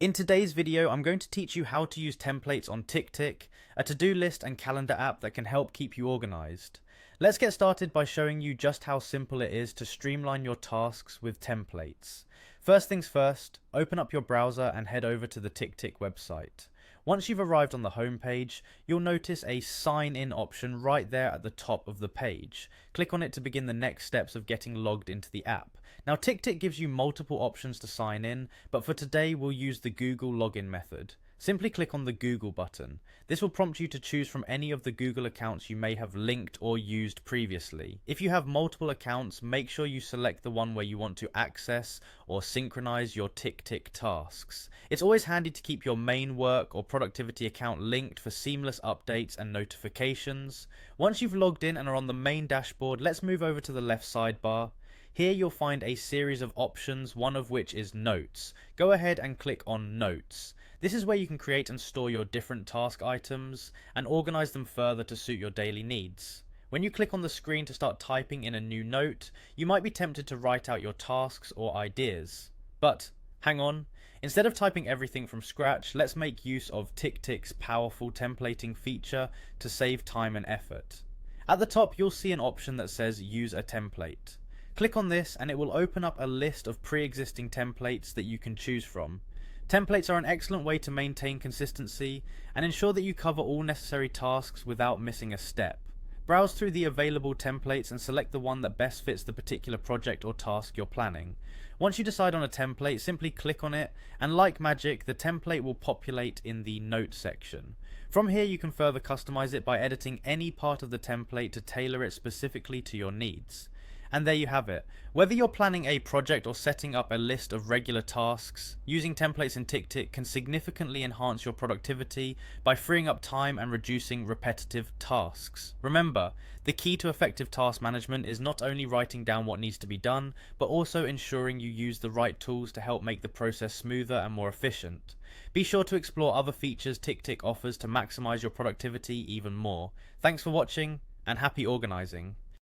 In today's video, I'm going to teach you how to use templates on Ticktick, a to-do list and calendar app that can help keep you organized. Let's get started by showing you just how simple it is to streamline your tasks with templates. First things first, open up your browser and head over to the Ticktick website. Once you've arrived on the home page, you'll notice a sign in option right there at the top of the page. Click on it to begin the next steps of getting logged into the app. Now Ticktick gives you multiple options to sign in, but for today we'll use the Google login method. Simply click on the Google button. This will prompt you to choose from any of the Google accounts you may have linked or used previously. If you have multiple accounts, make sure you select the one where you want to access or synchronize your Ticktick tasks. It's always handy to keep your main work or productivity account linked for seamless updates and notifications. Once you've logged in and are on the main dashboard, let's move over to the left sidebar. Here you'll find a series of options, one of which is Notes. Go ahead and click on Notes. This is where you can create and store your different task items and organize them further to suit your daily needs. When you click on the screen to start typing in a new note, you might be tempted to write out your tasks or ideas. But hang on, instead of typing everything from scratch, let's make use of Ticktick's powerful templating feature to save time and effort. At the top you'll see an option that says Use a template. Click on this and it will open up a list of pre-existing templates that you can choose from. Templates are an excellent way to maintain consistency and ensure that you cover all necessary tasks without missing a step. Browse through the available templates and select the one that best fits the particular project or task you're planning. Once you decide on a template, simply click on it and like magic, the template will populate in the Notes section. From here you can further customize it by editing any part of the template to tailor it specifically to your needs. And there you have it. Whether you're planning a project or setting up a list of regular tasks, using templates in Ticktick can significantly enhance your productivity by freeing up time and reducing repetitive tasks. Remember, the key to effective task management is not only writing down what needs to be done, but also ensuring you use the right tools to help make the process smoother and more efficient. Be sure to explore other features Ticktick offers to maximize your productivity even more. Thanks for watching and happy organizing.